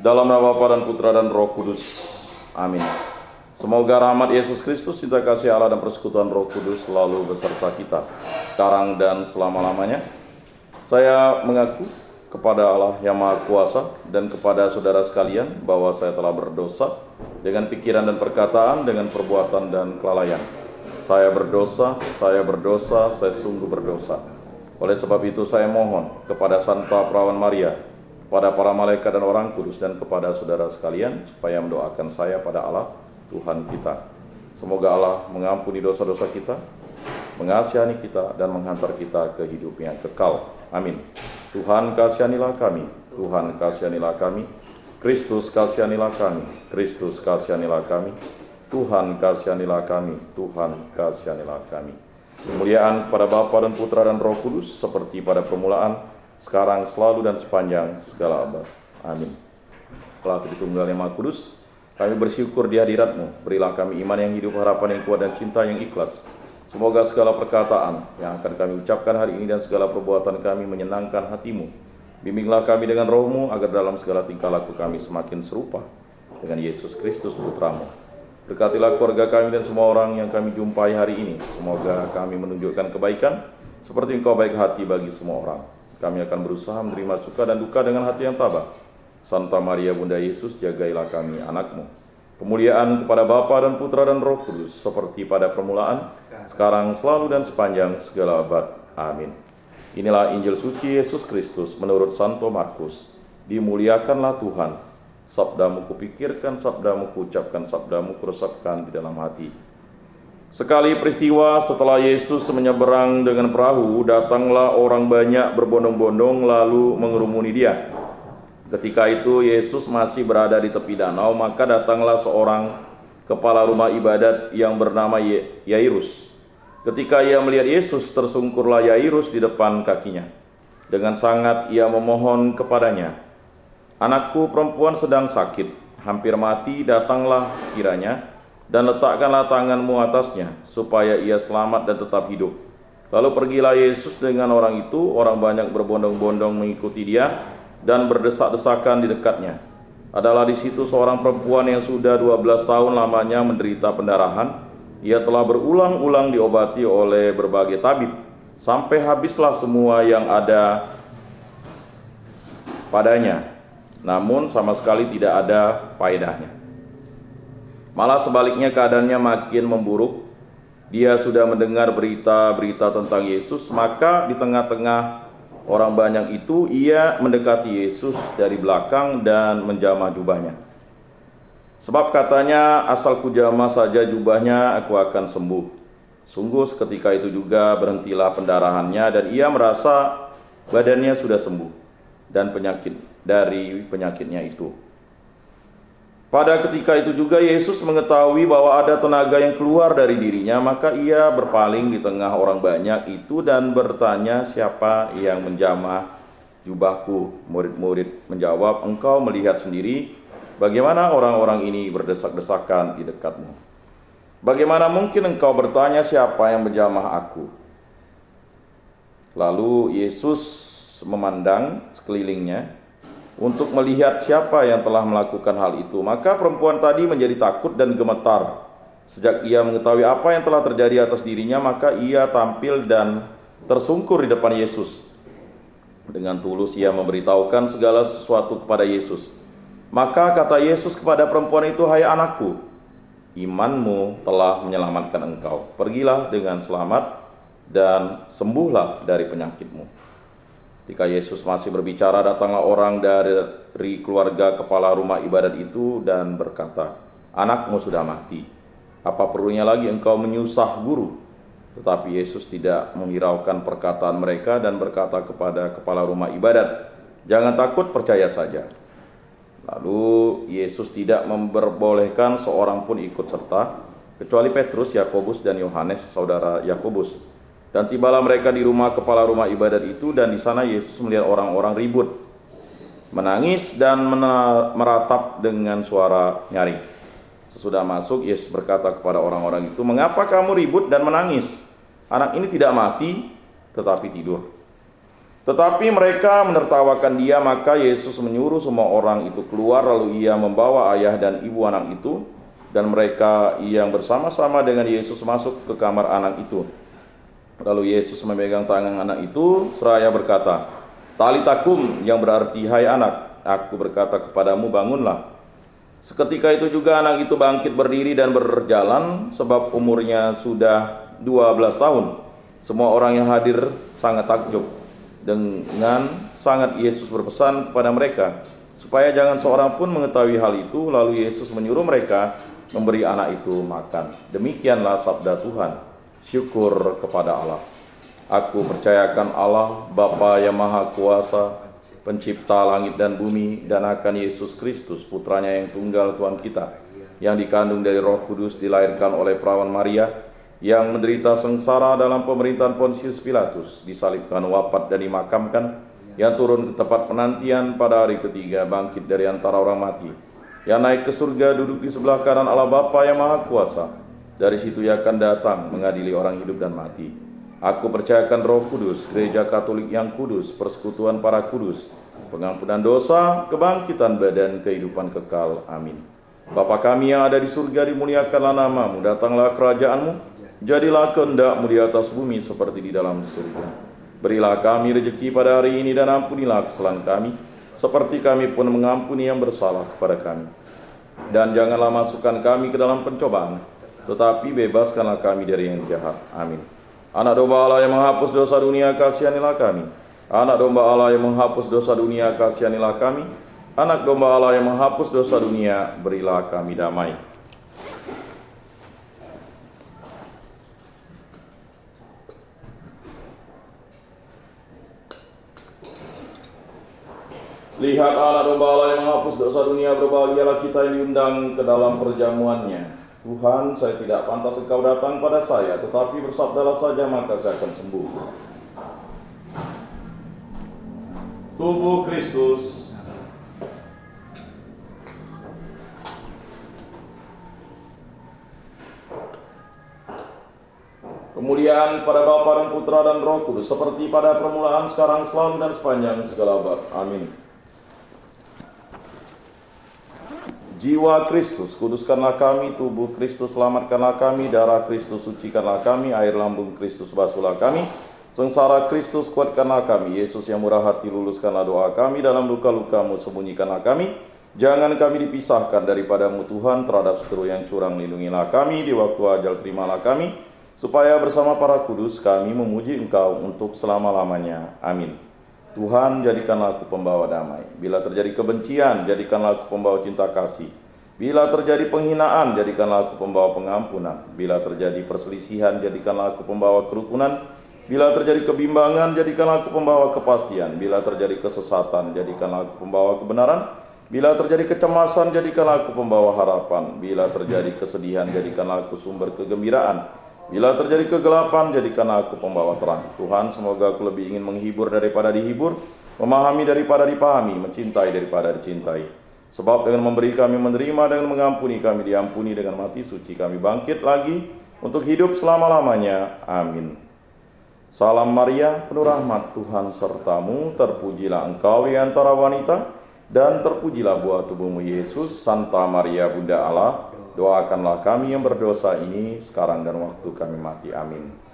Dalam nama Bapa dan Putra dan Roh Kudus. Amin. Semoga rahmat Yesus Kristus, cinta kasih Allah dan persekutuan Roh Kudus selalu beserta kita, sekarang dan selama-lamanya. Saya mengaku kepada Allah yang Maha Kuasa dan kepada saudara sekalian bahwa saya telah berdosa dengan pikiran dan perkataan, dengan perbuatan dan kelalaian. Saya berdosa, saya sungguh berdosa. Oleh sebab itu saya mohon kepada Santa Perawan Maria, kepada para malaikat dan orang kudus, dan kepada saudara sekalian supaya mendoakan saya pada Allah Tuhan kita. Semoga Allah mengampuni dosa-dosa kita, mengasihani kita, dan menghantar kita ke hidup yang kekal. Amin. Tuhan kasihanilah kami, Tuhan kasihanilah kami, Kristus kasihanilah kami, Kristus kasihanilah kami, Tuhan kasihanilah kami, Tuhan kasihanilah kami. Kemuliaan kepada Bapa dan Putra dan Roh Kudus, seperti pada permulaan, sekarang, selalu, dan sepanjang segala abad. Amin. Allah Tritunggal yang Maha Kudus, kami bersyukur di hadirat-Mu. Berilah kami iman yang hidup, harapan yang kuat, dan cinta yang ikhlas. Semoga segala perkataan yang akan kami ucapkan hari ini dan segala perbuatan kami menyenangkan hati-Mu. Bimbinglah kami dengan Roh-Mu, agar dalam segala tingkah laku kami semakin serupa dengan Yesus Kristus Putra-Mu. Berkatilah keluarga kami dan semua orang yang kami jumpai hari ini. Semoga kami menunjukkan kebaikan, seperti Engkau baik hati bagi semua orang. Kami akan berusaha menerima suka dan duka dengan hati yang tabah. Santa Maria Bunda Yesus, jagailah kami anak-Mu. Kemuliaan kepada Bapa dan Putra dan Roh Kudus, seperti pada permulaan, sekarang, selalu, dan sepanjang segala abad. Amin. Inilah Injil suci Yesus Kristus menurut Santo Markus. Dimuliakanlah Tuhan. Sabdamu kupikirkan, sabdamu kuucapkan, sabdamu kuresapkan di dalam hati. Sekali peristiwa setelah Yesus menyeberang dengan perahu, datanglah orang banyak berbondong-bondong lalu mengerumuni Dia. Ketika itu Yesus masih berada di tepi danau, maka datanglah seorang kepala rumah ibadat yang bernama Yairus. Ketika ia melihat Yesus, tersungkurlah Yairus di depan kakinya. Dengan sangat ia memohon kepadanya, "Anakku perempuan sedang sakit, hampir mati, datanglah kiranya dan letakkanlah tanganmu atasnya, supaya ia selamat dan tetap hidup." Lalu pergilah Yesus dengan orang itu. Orang banyak berbondong-bondong mengikuti Dia dan berdesak-desakan di dekatnya. Adalah di situ seorang perempuan yang sudah 12 tahun lamanya menderita pendarahan. Ia telah berulang-ulang diobati oleh berbagai tabib, sampai habislah semua yang ada padanya, namun sama sekali tidak ada faedahnya. Malah sebaliknya keadaannya makin memburuk. Dia sudah mendengar berita-berita tentang Yesus, maka di tengah-tengah orang banyak itu ia mendekati Yesus dari belakang dan menjamah jubahnya. Sebab katanya, "Asal kujamah saja jubahnya, aku akan sembuh." Sungguh seketika itu juga berhentilah pendarahannya dan ia merasa badannya sudah sembuh dan penyakitnya itu. Pada ketika itu juga Yesus mengetahui bahwa ada tenaga yang keluar dari dirinya, maka ia berpaling di tengah orang banyak itu dan bertanya, "Siapa yang menjamah jubahku?" Murid-murid menjawab, "Engkau melihat sendiri bagaimana orang-orang ini berdesak-desakan di dekatmu. Bagaimana mungkin engkau bertanya, siapa yang menjamah aku?" Lalu Yesus memandang sekelilingnya untuk melihat siapa yang telah melakukan hal itu. Maka perempuan tadi menjadi takut dan gemetar. Sejak ia mengetahui apa yang telah terjadi atas dirinya, maka ia tampil dan tersungkur di depan Yesus. Dengan tulus ia memberitahukan segala sesuatu kepada Yesus. Maka kata Yesus kepada perempuan itu, "Hai anakku, imanmu telah menyelamatkan engkau. Pergilah dengan selamat dan sembuhlah dari penyakitmu." Ketika Yesus masih berbicara, datanglah orang dari keluarga kepala rumah ibadat itu dan berkata, "Anakmu sudah mati. Apa perlunya lagi engkau menyusah guru?" Tetapi Yesus tidak menghiraukan perkataan mereka dan berkata kepada kepala rumah ibadat, "Jangan takut, percaya saja." Lalu Yesus tidak memperbolehkan seorang pun ikut serta, kecuali Petrus, Yakobus, dan Yohanes, saudara Yakobus. Dan tibalah mereka di rumah kepala rumah ibadat itu, dan di sana Yesus melihat orang-orang ribut, menangis dan meratap dengan suara nyaring. Sesudah masuk, Yesus berkata kepada orang-orang itu, "Mengapa kamu ribut dan menangis? Anak ini tidak mati, tetapi tidur." Tetapi mereka menertawakan dia, maka Yesus menyuruh semua orang itu keluar, lalu ia membawa ayah dan ibu anak itu, dan mereka yang bersama-sama dengan Yesus masuk ke kamar anak itu. Lalu Yesus memegang tangan anak itu, seraya berkata, "Talita kum," yang berarti, "Hai anak, aku berkata kepadamu, bangunlah." Seketika itu juga anak itu bangkit berdiri dan berjalan, sebab umurnya sudah 12 tahun. Semua orang yang hadir sangat takjub. Dengan sangat Yesus berpesan kepada mereka supaya jangan seorang pun mengetahui hal itu. Lalu Yesus menyuruh mereka memberi anak itu makan. Demikianlah sabda Tuhan. Syukur kepada Allah. Aku percayakan Allah, Bapa yang Maha Kuasa, Pencipta langit dan bumi, dan akan Yesus Kristus, putranya yang tunggal Tuhan kita, yang dikandung dari Roh Kudus, dilahirkan oleh perawan Maria, yang menderita sengsara dalam pemerintahan Pontius Pilatus, disalibkan, wafat dan dimakamkan, yang turun ke tempat penantian pada hari ketiga, bangkit dari antara orang mati, yang naik ke surga, duduk di sebelah kanan Allah Bapa yang Maha Kuasa. Dari situ ia akan datang mengadili orang hidup dan mati. Aku percayakan Roh Kudus, gereja Katolik yang kudus, persekutuan para kudus, pengampunan dosa, kebangkitan badan, kehidupan kekal. Amin. Bapa kami yang ada di surga, dimuliakanlah namamu, datanglah kerajaanmu, jadilah kehendakmu di atas bumi seperti di dalam surga. Berilah kami rezeki pada hari ini, dan ampunilah kesalahan kami, seperti kami pun mengampuni yang bersalah kepada kami. Dan janganlah masukkan kami ke dalam pencobaan, tetapi bebaskanlah kami dari yang jahat. Amin. Anak domba Allah yang menghapus dosa dunia, kasihanilah kami. Anak domba Allah yang menghapus dosa dunia, kasihanilah kami. Anak domba Allah yang menghapus dosa dunia, berilah kami damai. Lihat anak domba Allah yang menghapus dosa dunia, berbahagialah kita yang diundang ke dalam perjamuannya. Tuhan, saya tidak pantas Engkau datang pada saya, tetapi bersabdalah saja, maka saya akan sembuh. Tubuh Kristus. Kemuliaan pada Bapa dan Putra dan Roh Kudus, seperti pada permulaan, sekarang, selalu, dan sepanjang segala abad. Amin. Jiwa Kristus, kuduskanlah kami. Tubuh Kristus, selamatkanlah kami. Darah Kristus, sucikanlah kami. Air lambung Kristus, basuhlah kami. Sengsara Kristus, kuatkanlah kami. Yesus yang murah hati, luluskanlah doa kami. Dalam luka-lukamu, sembunyikanlah kami. Jangan kami dipisahkan daripadamu Tuhan. Terhadap seteru yang curang, lindungilah kami. Di waktu ajal, terimalah kami, supaya bersama para kudus kami memuji Engkau untuk selama-lamanya. Amin. Tuhan, jadikanlah aku pembawa damai. Bila terjadi kebencian, jadikanlah aku pembawa cinta kasih. Bila terjadi penghinaan, jadikanlah aku pembawa pengampunan. Bila terjadi perselisihan, jadikanlah aku pembawa kerukunan. Bila terjadi kebimbangan, jadikanlah aku pembawa kepastian. Bila terjadi kesesatan, jadikanlah aku pembawa kebenaran. Bila terjadi kecemasan, jadikanlah aku pembawa harapan. Bila terjadi kesedihan, jadikanlah aku sumber kegembiraan. Bila terjadi kegelapan, jadikanlah aku pembawa terang. Tuhan, semoga aku lebih ingin menghibur daripada dihibur, memahami daripada dipahami, mencintai daripada dicintai. Sebab dengan memberi kami menerima, dengan mengampuni kami diampuni, dengan mati suci kami bangkit lagi untuk hidup selama-lamanya. Amin. Salam Maria, penuh rahmat, Tuhan sertamu, terpujilah engkau di antara wanita, dan terpujilah buah tubuhmu Yesus. Santa Maria Bunda Allah, doakanlah kami yang berdosa ini sekarang dan waktu kami mati. Amin.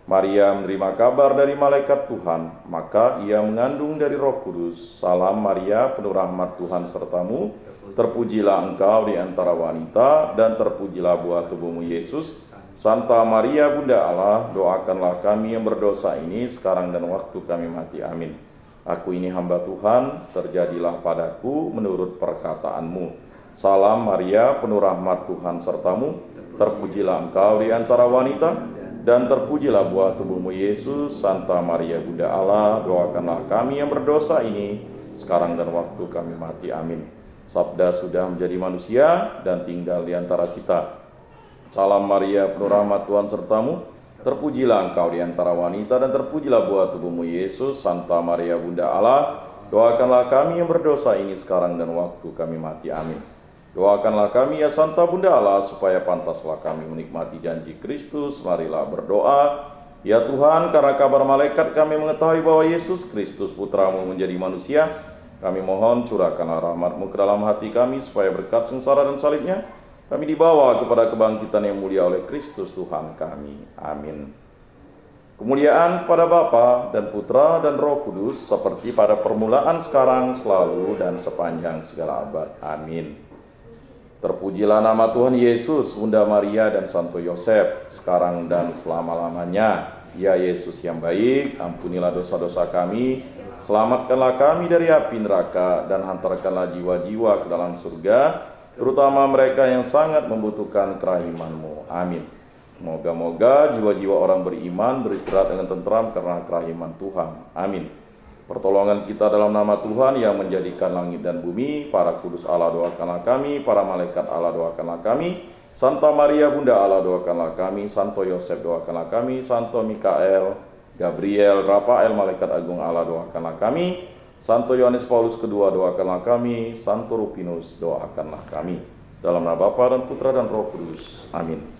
Maria menerima kabar dari malaikat Tuhan, maka ia mengandung dari Roh Kudus. Salam Maria, penuh rahmat, Tuhan sertamu, terpujilah engkau di antara wanita, dan terpujilah buah tubuhmu Yesus. Santa Maria Bunda Allah, doakanlah kami yang berdosa ini sekarang dan waktu kami mati. Amin. Aku ini hamba Tuhan, terjadilah padaku menurut perkataanmu. Salam Maria, penuh rahmat, Tuhan sertamu, terpujilah engkau di antara wanita, dan terpujilah buah tubuhmu Yesus. Santa Maria Bunda Allah, doakanlah kami yang berdosa ini sekarang dan waktu kami mati. Amin. Sabda sudah menjadi manusia dan tinggal di antara kita. Salam Maria, penuh rahmat, Tuhan sertamu, terpujilah engkau di antara wanita, dan terpujilah buah tubuhmu Yesus. Santa Maria Bunda Allah, doakanlah kami yang berdosa ini sekarang dan waktu kami mati. Amin. Doakanlah kami ya Santa Bunda Allah, supaya pantaslah kami menikmati janji Kristus. Marilah berdoa. Ya Tuhan, karena kabar malaikat kami mengetahui bahwa Yesus Kristus Putramu menjadi manusia, kami mohon curahkanlah rahmat-Mu ke dalam hati kami, supaya berkat sengsara dan salibnya, kami dibawa kepada kebangkitan yang mulia oleh Kristus Tuhan kami. Amin. Kemuliaan kepada Bapa dan Putra dan Roh Kudus, seperti pada permulaan, sekarang, selalu, dan sepanjang segala abad. Amin. Terpujilah nama Tuhan Yesus, Bunda Maria, dan Santo Yosef, sekarang dan selama-lamanya. Ya Yesus yang baik, ampunilah dosa-dosa kami, selamatkanlah kami dari api neraka, dan hantarkanlah jiwa-jiwa ke dalam surga, terutama mereka yang sangat membutuhkan kerahiman-Mu. Amin. Moga-moga jiwa-jiwa orang beriman beristirahat dengan tentram karena kerahiman Tuhan. Amin. Pertolongan kita dalam nama Tuhan yang menjadikan langit dan bumi. Para kudus Allah, doakanlah kami. Para malaikat Allah, doakanlah kami. Santa Maria Bunda Allah, doakanlah kami. Santo Yosef, doakanlah kami. Santo Mikael, Gabriel, Rafael, malaikat agung Allah, doakanlah kami. Santo Yohanes Paulus II, doakanlah kami. Santo Rupinus, doakanlah kami. Dalam nama Bapa dan Putra dan Roh Kudus. Amin.